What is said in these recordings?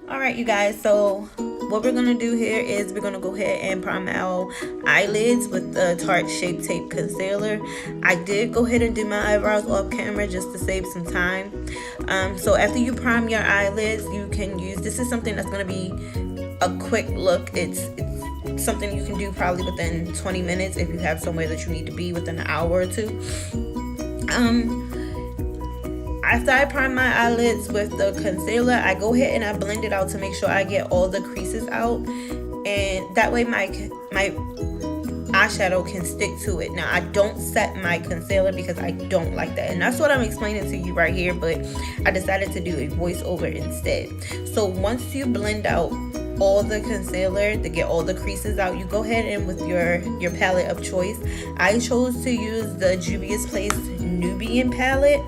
All right, you guys. So what we're gonna do here is we're gonna go ahead and prime our eyelids with the Tarte Shape Tape Concealer. I did go ahead and do my eyebrows off camera just to save some time. So after you prime your eyelids, you can use, this is something that's gonna be a quick look. It's something you can do probably within 20 minutes if you have somewhere that you need to be within an hour or two. After I prime my eyelids with the concealer, I go ahead and I blend it out to make sure I get all the creases out, and that way my eyeshadow can stick to it. Now I don't set my concealer because I don't like that, and that's what I'm explaining to you right here, but I decided to do a voiceover instead. So once you blend out all the concealer to get all the creases out, you go ahead and with your palette of choice. I chose to use the Juvia's Place Nubian palette.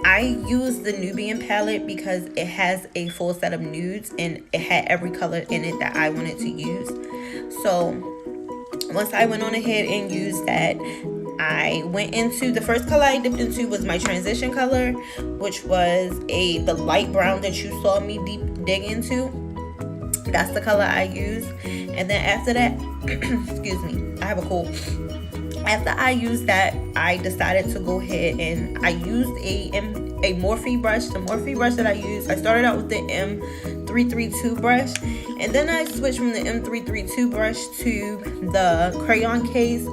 I use the Nubian palette because it has a full set of nudes and it had every color in it that I wanted to use. So once I went on ahead and used that, I went into, the first color I dipped into was my transition color, which was the light brown that you saw me dig into. That's the color I used. And then after that, excuse me, I have a cold. After I used that, I decided to go ahead and I used a Morphe brush. The Morphe brush that I used, I started out with the M332 brush, and then I switched from the M332 brush to the Crayon Case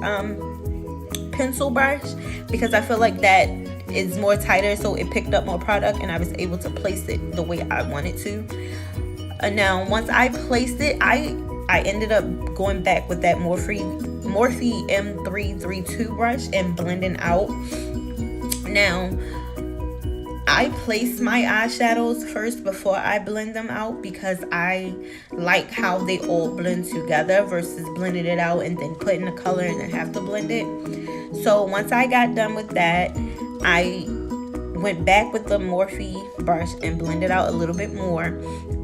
pencil brush because I feel like that is more tighter, so it picked up more product and I was able to place it the way I wanted to. Now, once I placed it, I ended up going back with that Morphe M332 brush and blending out. Now, I place my eyeshadows first before I blend them out because I like how they all blend together versus blending it out and then putting the color and then have to blend it. So once I got done with that, I went back with the Morphe brush and blended out a little bit more.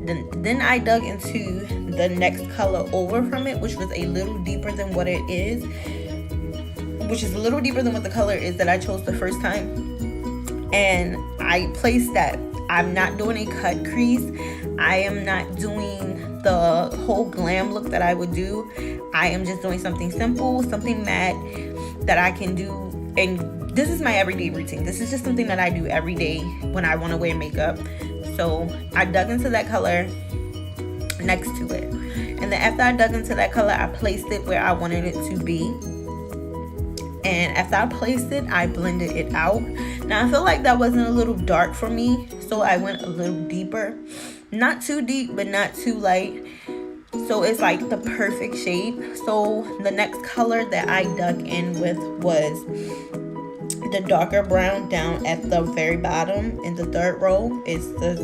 Then I dug into the next color over from it, which was a little deeper than what it is, which is a little deeper than what the color is that I chose the first time. And I placed that. I'm not doing a cut crease. I am not doing the whole glam look that I would do. I am just doing something simple, something matte that I can do. And this is my everyday routine. This is just something that I do every day when I want to wear makeup. So I dug into that color next to it. And then after I dug into that color, I placed it where I wanted it to be. And after I placed it, I blended it out. Now I feel like that wasn't a little dark for me, so I went a little deeper. Not too deep, but not too light. So it's like the perfect shape. So the next color that I dug in with was the darker brown down at the very bottom in the third row. It's the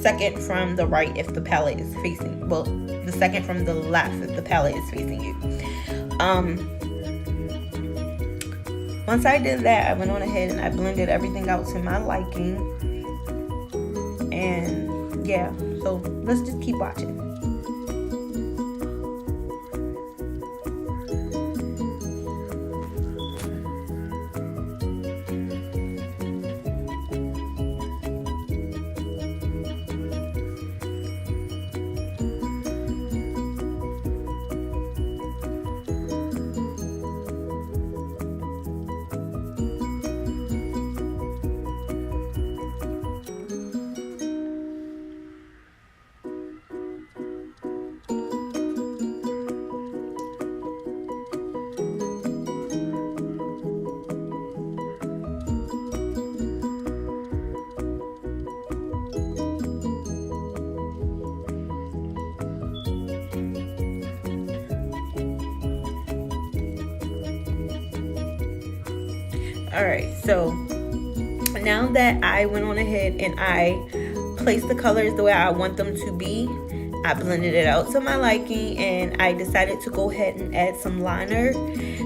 second from the right if the palette is facing, well, the second from the left if the palette is facing you. Once I did that, I went on ahead and I blended everything out to my liking. And yeah, so let's just keep watching. Alright, so now that I went on ahead and I placed the colors the way I want them to be, I blended it out to my liking and I decided to go ahead and add some liner.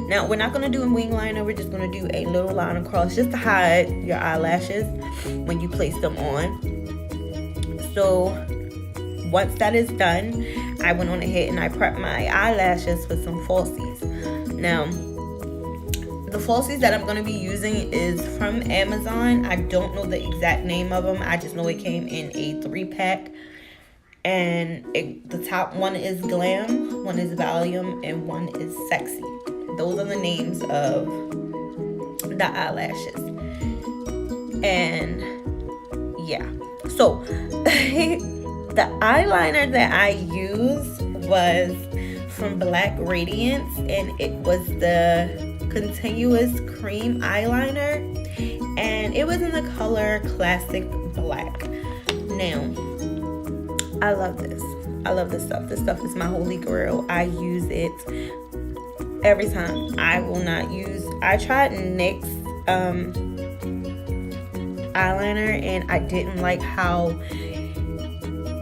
Now, we're not going to do a wing liner, we're just going to do a little line across just to hide your eyelashes when you place them on. So once that is done, I went on ahead and I prepped my eyelashes with some falsies. Now, the falsies that I'm going to be using is from Amazon. I don't know the exact name of them. I just know it came in a 3-pack. And the top one is Glam, one is Volume, and one is Sexy. Those are the names of the eyelashes. And yeah, so the eyeliner that I used was from Black Radiance, and it was the Continuous Cream eyeliner, and it was in the color Classic Black. Now, I love this. I love this stuff. This stuff is my holy grail. I use it every time. I tried NYX eyeliner, and I didn't like how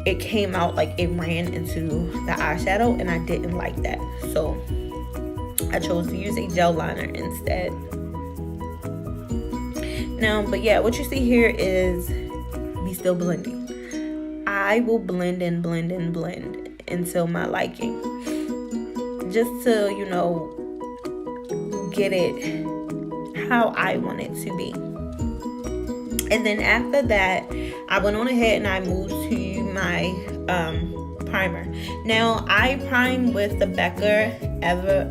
it came out, like it ran into the eyeshadow, and I didn't like that. So I chose to use a gel liner instead. Now, but yeah, what you see here is me still blending. I will blend and blend and blend until my liking, just to, you know, get it how I want it to be. And then after that, I went on ahead and I moved to my primer. Now, I prime with the Becca Ever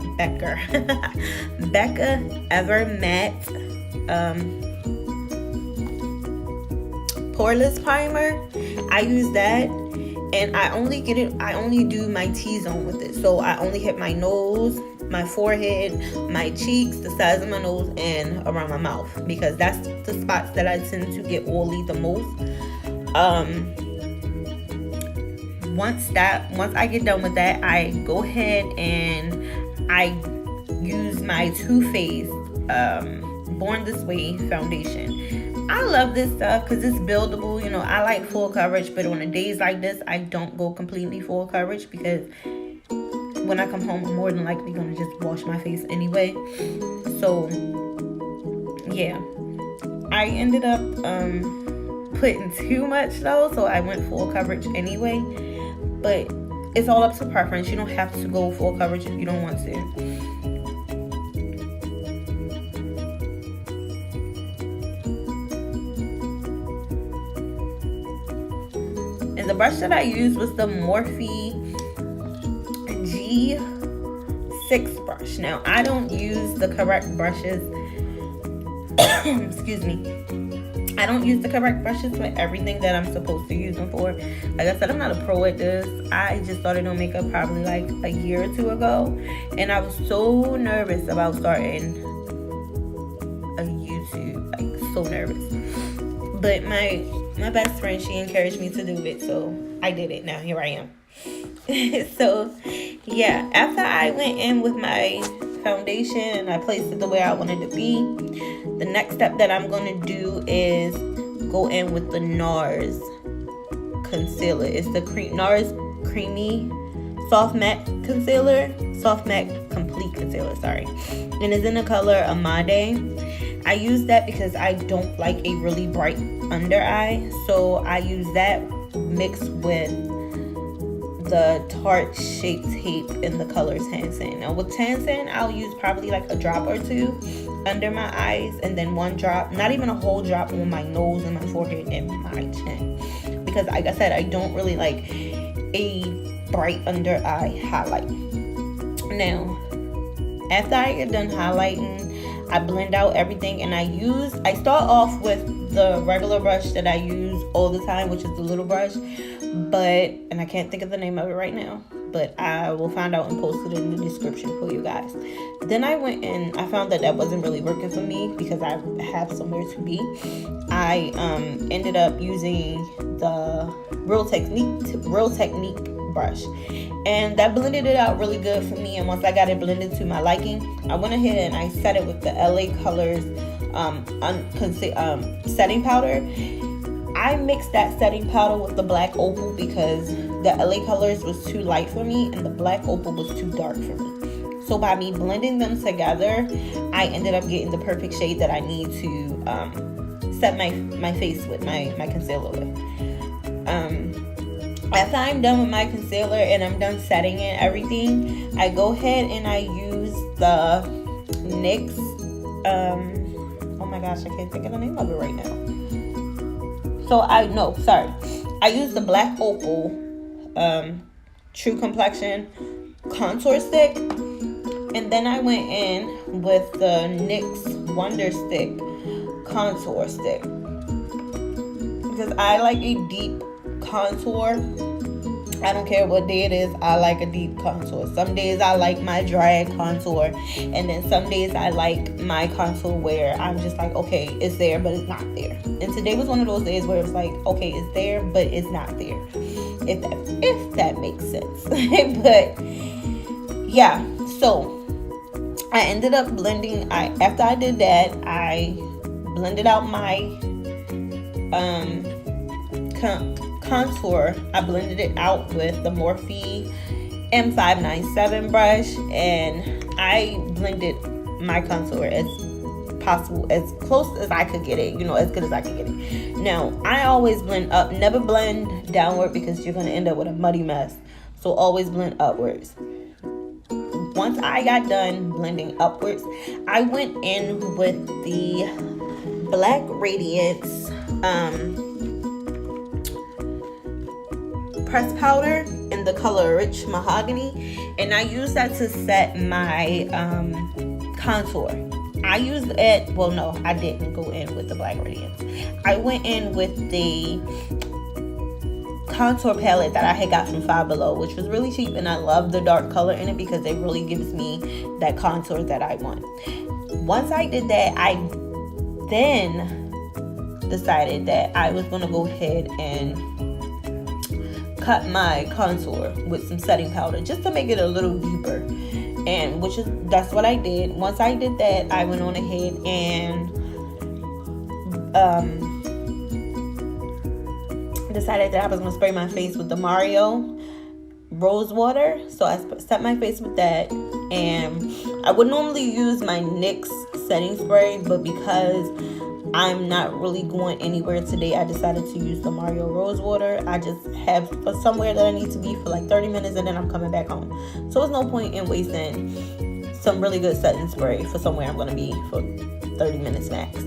Matte poreless primer. I use that, and I only do my T-zone with it. So I only hit my nose, my forehead, my cheeks, the sides of my nose, and around my mouth, because that's the spots that I tend to get oily the most. Once I get done with that, I go ahead and I use my Too Faced Born This Way foundation. I love this stuff because it's buildable. You know, I like full coverage, but on the days like this, I don't go completely full coverage, because when I come home, I'm more than likely going to just wash my face anyway. So, yeah. I ended up putting too much though, so I went full coverage anyway. But it's all up to preference. You don't have to go full coverage if you don't want to. The brush that I used was the Morphe G6 brush. Now, I don't use the correct brushes. Excuse me. I don't use the correct brushes for everything that I'm supposed to use them for. Like I said, I'm not a pro at this. I just started on makeup probably like a year or two ago, and I was so nervous about starting a YouTube. Like, so nervous. But my best friend, she encouraged me to do it, so I did it. Now here I am. So yeah, after I went in with my foundation and I placed it the way I wanted to be, the next step that I'm going to do is go in with the NARS concealer. It's the NARS Creamy Soft Matte Concealer. Soft Matte Complete Concealer, sorry. And it's in the color Amade. I use that because I don't like a really bright under eye, so I use that mixed with the Tarte Shape Tape in the color Tan San. Now with Tan San, I'll use probably like a drop or two under my eyes, and then one drop, not even a whole drop, on my nose and my forehead and my chin, because like I said, I don't really like a bright under eye highlight. Now, after I get done highlighting, I blend out everything, and I start off with the regular brush that I use all the time, which is the little brush, and I can't think of the name of it right now, but I will find out and post it in the description for you guys. Then I went and I found that wasn't really working for me because I have somewhere to be. I ended up using the Real Technique brush, and that blended it out really good for me. And once I got it blended to my liking, I went ahead and I set it with the LA Colors setting powder. I mixed that setting powder with the Black Opal because the LA Colors was too light for me and the Black Opal was too dark for me. So by me blending them together, I ended up getting the perfect shade that I need to set my face with, my concealer with. After I'm done with my concealer and I'm done setting and everything, I go ahead and I use the NYX, oh my gosh, I can't think of the name of it right now. I use the Black Opal True Complexion contour stick. And then I went in with the NYX Wonder Stick contour stick, because I like a deep contour. I don't care what day it is, I like a deep contour. Some days I like my drag contour, and then some days I like my contour where I'm just like, okay, it's there, but it's not there. And today was one of those days where it's like, okay, it's there, but it's not there. If that makes sense. But yeah, so I ended up blending. After I did that, I blended out my contour. I blended it out with the Morphe M597 brush, and I blended my contour as possible, as close as I could get it, as good as I could get it. Now, I always blend up, never blend downward, because you're going to end up with a muddy mess. So always blend upwards. Once I got done blending upwards, I went in with the Black Radiance pressed powder in the color Rich Mahogany, and I used that to set my contour. I used it, well, no, I didn't go in with the Black Radiance. I went in with the contour palette that I had got from Five Below, which was really cheap, and I love the dark color in it because it really gives me that contour that I want. Once I did that, I then decided that I was going to go ahead and cut my contour with some setting powder just to make it a little deeper, and that's what I did. Once I did that, I went on ahead and decided that I was going to spray my face with the Mario Rose Water. So I set my face with that, and I would normally use my NYX setting spray, but because I'm not really going anywhere today, I decided to use the Mario Rose Water. I just have somewhere that I need to be for like 30 minutes, and then I'm coming back home. So there's no point in wasting some really good setting spray for somewhere I'm going to be for 30 minutes max.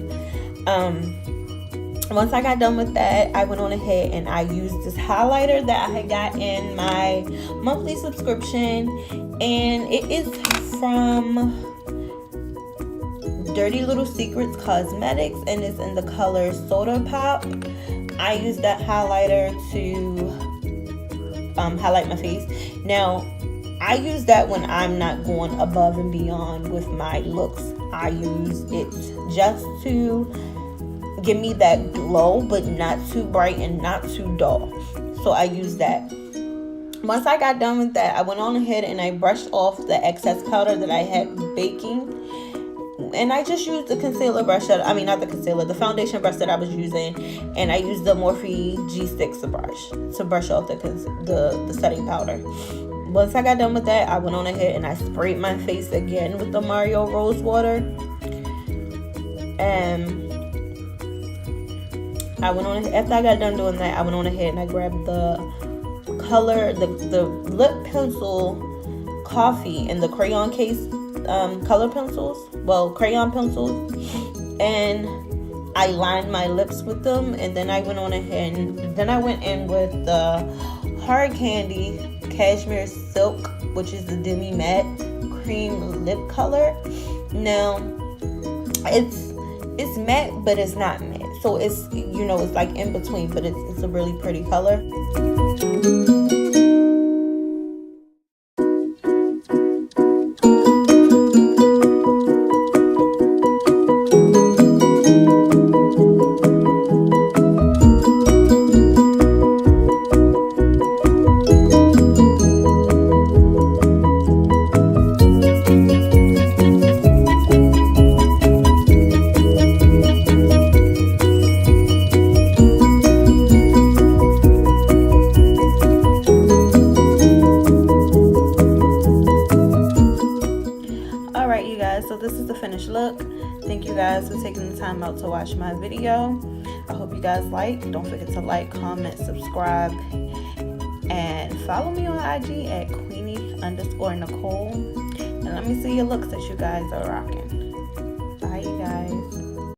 Once I got done with that, I went on ahead and I used this highlighter that I had got in my monthly subscription, and it is from Dirty Little Secrets Cosmetics, and it's in the color Soda Pop. I use that highlighter to highlight my face. Now, I use that when I'm not going above and beyond with my looks. I use it just to give me that glow, but not too bright and not too dull. So I use that. Once I got done with that, I went on ahead and I brushed off the excess powder that I had baking. And I just used the concealer brush the foundation brush that I was using, and I used the Morphe G6 brush to brush off the setting powder. Once I got done with that, I went on ahead and I sprayed my face again with the Mario Rose Water. And after I got done doing that, I went on ahead and I grabbed the lip pencil coffee in the crayon case crayon pencils, and I lined my lips with them. And then I went on ahead and then I went in with the Hard Candy Cashmere Silk, which is the Demi Matte Cream Lip Color. Now, it's matte, but it's not matte. So it's, it's like in between, but it's a really pretty color. So this is the finished look. Thank you guys for taking the time out to watch my video. I hope you guys like. Don't forget to like, comment, subscribe, and follow me on IG at Queenie_Nicole. And let me see your looks that you guys are rocking.